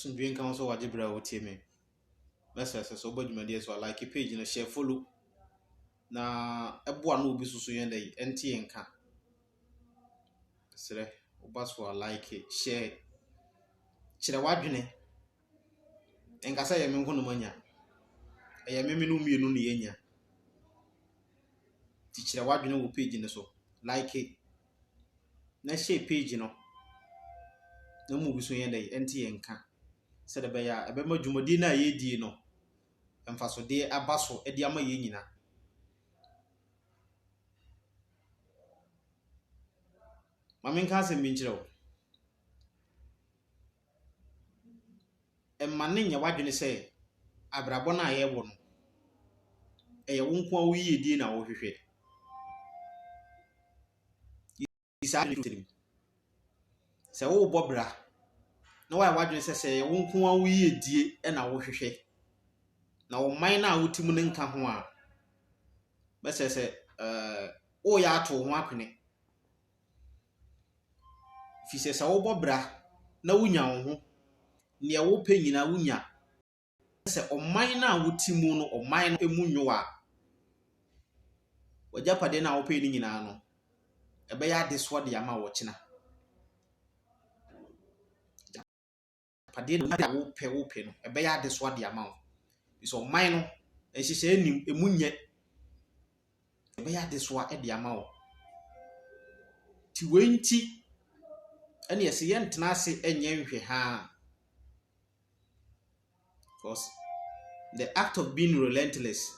Asundwe kan so waje bra wotie me. Message so bodwumade so like page no share follow. Na eboa na obi susu yen dey enti enka. Sere oba so like share. Kire wadwene. Enka say ye me nkono manya. Eye me no mienu ne yenya. Ti kire wadwene wo page ne so. Like na share page no. Na mu bi so yen dey enti enka. Sede be ya ebe ma dwumadi na ye die no. Emfaso de abaso e de ama ye nyina. Mamen ka se minchire wo. Emane nya wadwene se abrabo na ye wo no. Eye wo nko a wo yie die na wo hwehwe. Isa ni se wo bobra na wa wadwene se wo nko a wo yie die e na wo hwehwe. Na wo man na wo timu ne nka ho a be se o ya ato ho apene. Fi se wo bobra na wunya wo ho ne wo pe nyina wunya se o man na wo timu no o man no emu nwo a wajapade na wo pe ni nyina no ebe ya deso de ama wo kina pade na wo pe no ebe ya deso de ama wo so man no ehihye enim emu nye ebe ya deso de ama wo ti wenti ene yesi ye ntena ase enye nhwe ha. Because the act of being relentless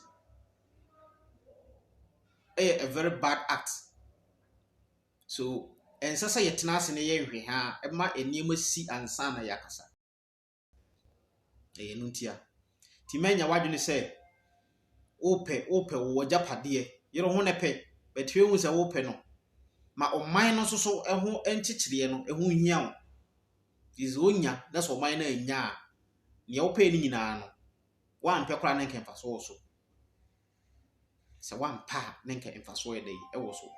is a very bad act. So, and sasa yetena ase ne ye nhwe ha ema eniem si ansa na yakasa. Enu ntia. Ti menya wadwene se ope wo japade yero ho ne pe betwe hu se wo pe no ma oman no so eho enchichire no eho hia wo. Izo onya na so oman na anya a ne wo pe ni nyina no wa ampe kora ne nke mfaso wo so. Se wa ampa ne nke mfaso ye dey e wo so.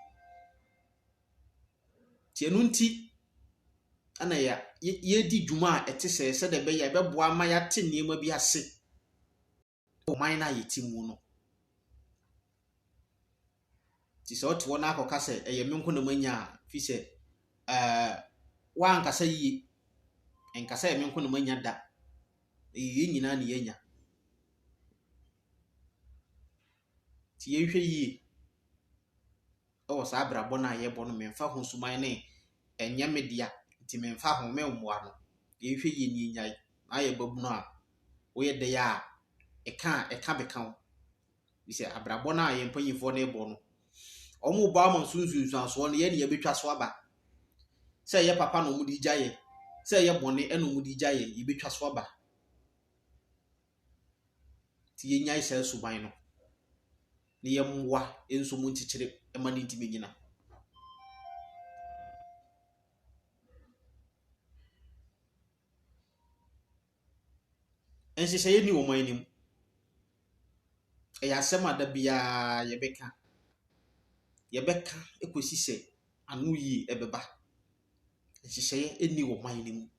Ti enu nti ana ya ye di dwuma a ete se de be ya be boa ma ya te niema bi ase. Oman na yetimu no. Ti se oto na akoka se eye me nko na manya fi se wa ankasa yi enkasa ye me nko na manya da. Ye nyina ne yenya. Ti ye hwe yi o sa abrabo na ye bo no memfa ho suman ne enye media ti memfa ho me omoa no ye hwe yi ni nyai aye babu no a wo ye de ya eka beka wo bi se abrabo na ye mpanyifo na ebo no omo ba ma sunsunsun so no ye ne ye betwa so aba se ye papa no mu di gyaye se ye bone eno mu di gyaye ye betwa so aba ti ye nyai se suban no ne ye mwa enso mu nchichire ema ne ntime nyina. Enhyehyɛ ye ni wo man nim eya asema da bia ye beka ekosi se anu yi ebeba. Enhyehyɛ ye eni wo man nim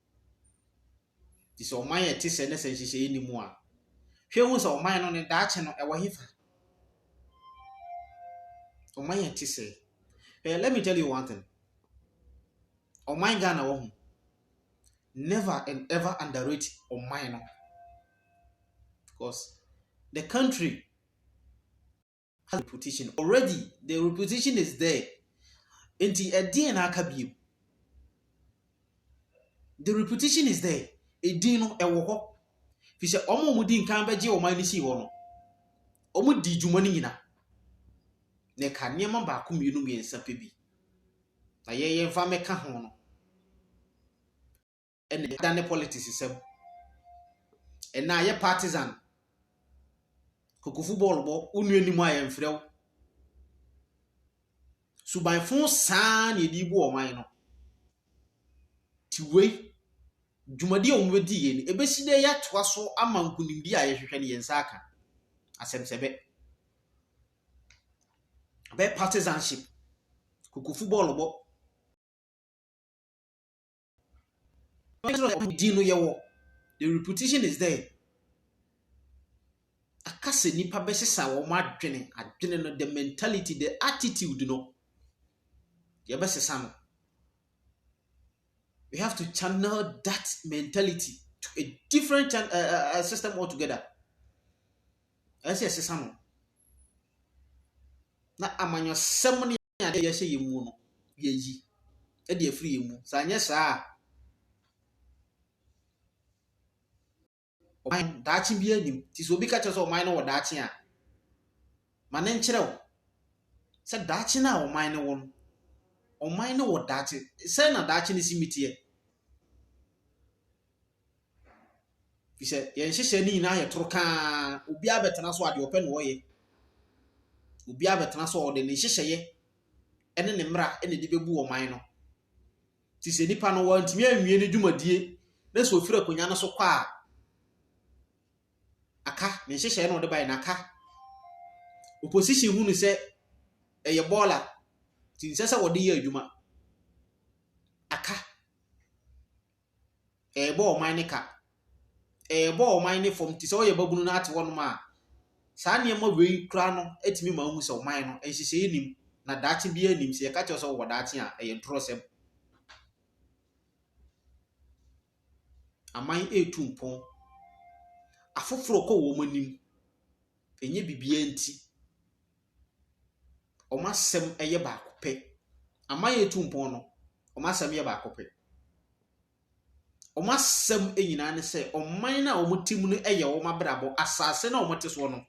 ti se o man ye te se ne se enhyehyɛ ye ni mu a hwe hu se o man no ne daache no ewo hefa. O man ye te se let me tell you one thing. O man Ghana wo hu never and ever underrate o man no. Because the country has a reputation already. The reputation is there. Enti edin na aka biem. The reputation is there. Edin no ewo ho. Fi se omo mu di nkan beje o man ni si ho no. Omo di dwuma ni nyina. Ne ka niema ba ko mienu miensa pe bi. Na ye mfa meka ho no. Ene dane politics sem. Ena ye partisan. Koko football bo unu enimu aye mfrew. Subanfo saa na edi bu o man no. Ti wei dwumadi o mwedi ye ni ebesi de ya toa so ama nkunimdi aye hwehwe ne yensa aka. Asemsebe. Be partisanship. Koko football bo. Di no ye wo. The repetition is there. Akase nipa besesa wo ma adwene no, the mentality, the attitude no. Ye besesa no. We have to channel that mentality to a different system altogether. As yes, no. Na amanyo semni ade ye hye yemu no ye yi e de afiri yemu sa anye saa o man daachi bi anim ti so bi ka che so o man no wo daachi a ma ne nkire wo se daachi na o man no wo no o man no wo daachi se na daachi ni simiti fi se ye nhye ni na ye toro ka obi abetena so ade ope no wo ye obi abetena so o de ne hyehyeye ene ne mra ene de bebu o man no ti se nipa no wantimi anwie ne dwumadie na so ofira konya no so kwa aka ne hyehyeye no de bai na aka opposition hu no se eye bola ti nse se wo de ye adwuma aka bo o man ne ka bo o man ne fom ti se o ye babunu na ate wono ma saa ne ma wei kra no etimi ma hu se o man no hyehyeye nim na daachi bi anim se ye ka che so wo daachi a eye ntrosem aman etu mpon afoforo ko wo manim enye bibia nti o masem eye ba kope aman etu mpon no o masem ye ba kope o masem enyina ne se o man na o mutim no eye wo mabrabo asase na o mote so no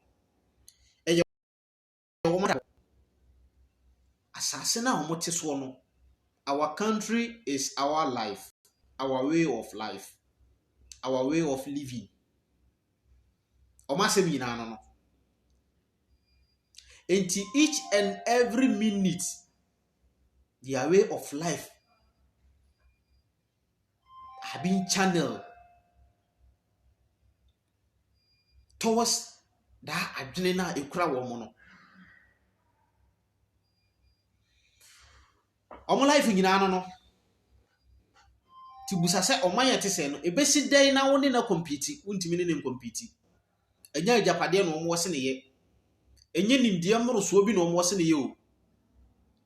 eye wo mabrabo asase na o mote so no. Our country is our life, our way of life, our way of living. Omasem yina no. Enti each and every minute, their way of life have been channeled towards that adwene na ekura wo mo no. Omo life nyina no ti busa se omanya te se no ebesi dai na woni na compete untimi ne compete enya ajapade no omo wose ne ye enye nimdia mroso bi no omo wose ne ye o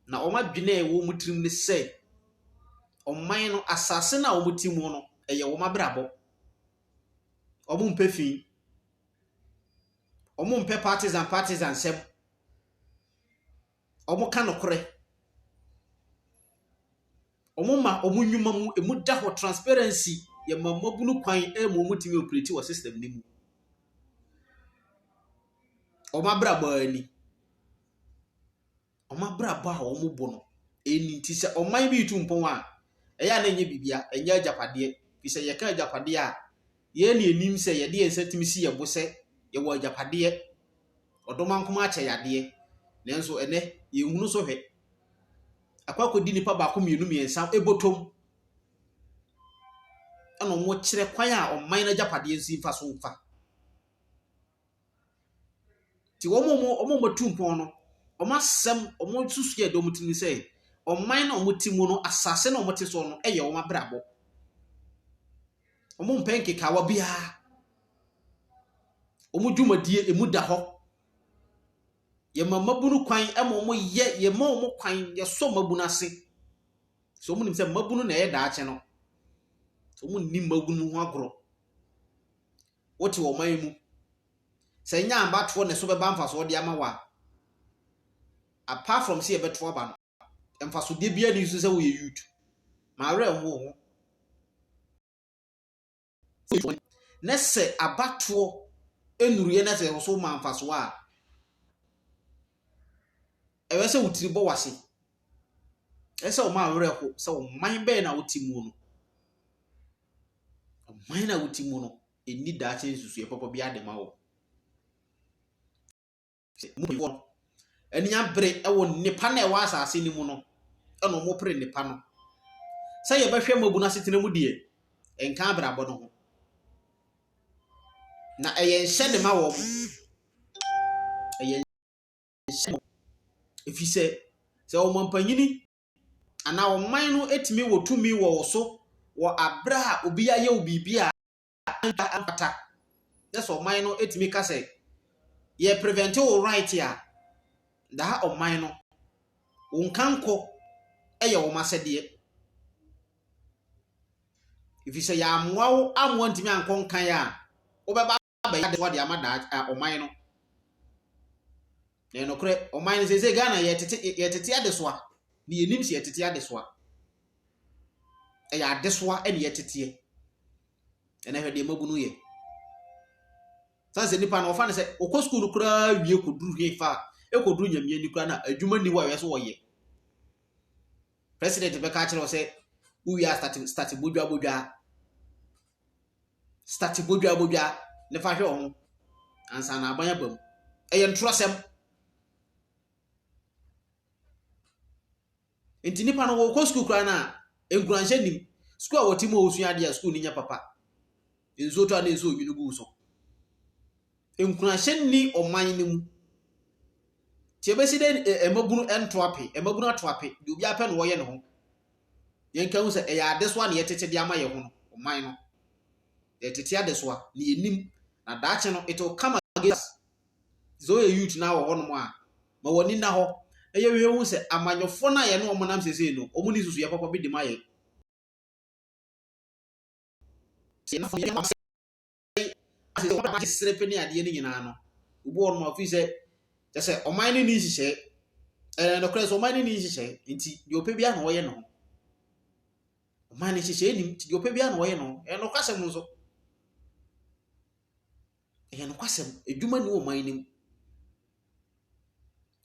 na oma dwene e wo mutrim ne se oman no asase na omo timu no eye wo mabrabo omo mpefi omo mpe partisan sem omo kanokore omuma omunyuma mu emuda ho transparency ye mamabunu kwan emu omutimi operate wo system ni mu omabraba ani omabraba a omubo no eni ti se oman bi tu mpon a eya na enye bibia enye ajapade fi se ye ka ajapade a ye ne enim se ye de ensatimi si ye bo se ye wo ajapade odomankoma ache yade nenso ene ye hunu so hwe akwakodi nipa ba ko mienu miensa ebotom ana mo kire kwan a oman na japade nsi mfa so mfa ti omo tumpon no omasem omo susu ye do mutini sei oman na omutimu no asase na omote so no eye oma brabo omo mpenke kawa bia omo dwumadie emu da ho ye mamabunu kwan emo mo ye mo kwan ye so mabunu ase so mo nim se mabunu na ye daache no so mo nim magunu ho agoro wote wo man mu se nya ambato ne so beba mfa so de ama wa apart from se ye beto aba no emfa so de bia ni so se wo ye youth ma re ho ne se abato enuruye na se so ma mfa so a ewe se wutiri bo wase ese o ma were ho se o man be na wotimu no o man na wotimu no eni da che nsusu e popo bia de ma wo mu enia bre e wo nipa na e wa asase ni mu no e no mo pre nipa no se ye behwe mabu na setena mu die enka brabo no ho na eye nhye de ma wo eye efise se o mampanyini ana o man no etimi wo tumi wo so wo abra obi aye obibia ampata that's ɔman no etimi ka sɛ ye prevent wo right ya da ɔman no wonkanko ɛyɛ wo masɛdeɛ if you say ya amoa wo amoa ntimi ankɔ nkan ya wobɛba abɛyɛ de wade amada ɔman no na no kore ɔman no sɛ Ghana yɛtete adesoa ne yenim sɛ yɛtete adesoa ɛyɛ adesoa ɛne yɛtete ɛna hwɛ de mabu no yɛ sanse nipa no ofa ne sɛ okɔ school kura wie koduru he fa ekoduru nyamie ni kura na adwuma ni wa yɛso wɔyɛ president bɛka kyerɛ sɛ we are start bodwa ne fa hwɛ ho ansa na abanya bam ɛyɛ ntrosɛm enti nipa no wɔkɔ school kura na enkuranhye nim school a wɔtimo osua ade a school ni nya papa enzo to na enzo oyunugu so enkuranhye ni ɔman nim ti ebesi de emabunu entoape emabunu atoape de obi apɛ no wɔyɛ ne ho yɛnka hu sɛ ɛyɛ adesoa ne yɛtete de ama yɛ ho no ɔman no yɛtete adesoa ne yenim na daache no it will come against zo ye youth na wɔ hɔ no mu a ma wɔni na hɔ ɛyɛ wie hu sɛ amanyɔfo na yɛ no ɔmo nam sesei no ɔmo ni susu yɛ papa bi de ma yɛ srepe ne ade ne nyinaa no ubu wɔ no afi sɛ sɛ ɔman ne ni hyehyɛ no kora sɛ ɔman ne ni hyehyɛ nti de opɛ bia na wɔyɛ no ɔman ne hyehyɛ nim nti de opɛ bia na wɔyɛ no no kwasɛm nso no kwasɛm edwuma ni ɔman nim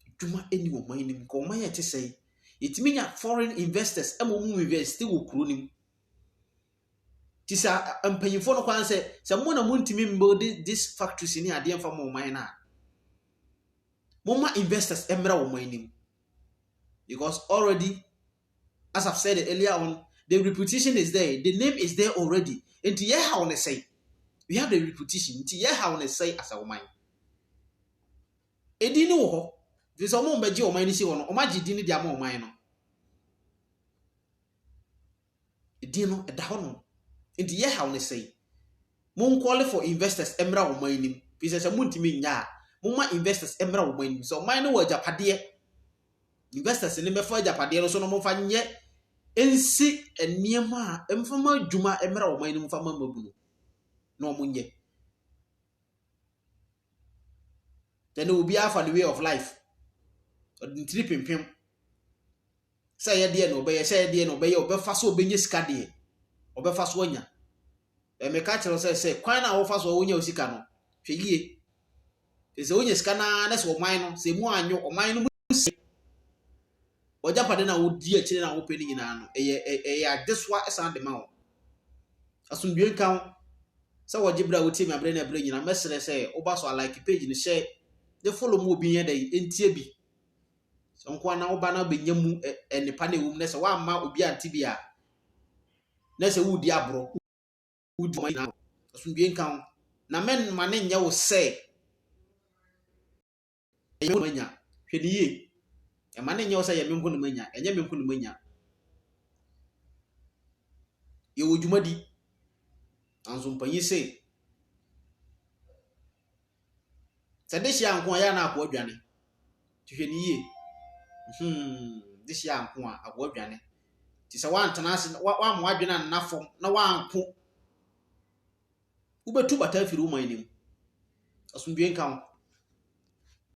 edwuma eni ɔman nim ko ɔman yɛ te sɛ yɛtimi nya foreign investors mu invest wɔ kuro nim tisa mpanyimfo no kwan sɛ mo na mo ntimi build this factories ni ade mfa mo ɔman na Moma investors emra womanim. Because already, as I've said earlier on, the reputation is there. The name is there already. And to hear how I say, we have the reputation. To hear how I say as a woman. Edini wo. There's a moment you mind see one. Omaji dini dia mo man no. Edino edahono. And to hear how I say, mon call for investors emra womanim. Because a muntimi nya. Moma investors emra wo mani so man no wajapade investors ne me fa japade no so no mo fa nye ensi eniema a emfama adwuma emra wo mani mo fa mabunu no mo nye then obi afa the way of life odintiri pimpim say ye de no be ye say de no be ye obefa so obenye sika de obefa so anya me ka kire say kwan na wo fa so wo nya osika no hweyie ese onye sika na se oman no se mu anyo oman no musi ojapade na wodi akire na wo peni nyina no eye adeswa esa de ma wo asundue kan se wojibra wo timi abre na abre nyina mesere se oba so like page ni share de follow mu obi yen dey entie bi so nko na oba na benyamu enipa na ewum na se wa ma obi antibia na se wudi abro wudi ma asundue kan na men mane nya wo se manya hwediye e mane nye osa ye menko no manya enye menko no manya ye wodwumadi anzo mpanyi se tadehia anko ya na akọ adwane hwediye dehia anko a akọ adwane ti se wa antana ase wa mo adwane na nafom na wa anko ubetu bata firi wo man nim asundue nkan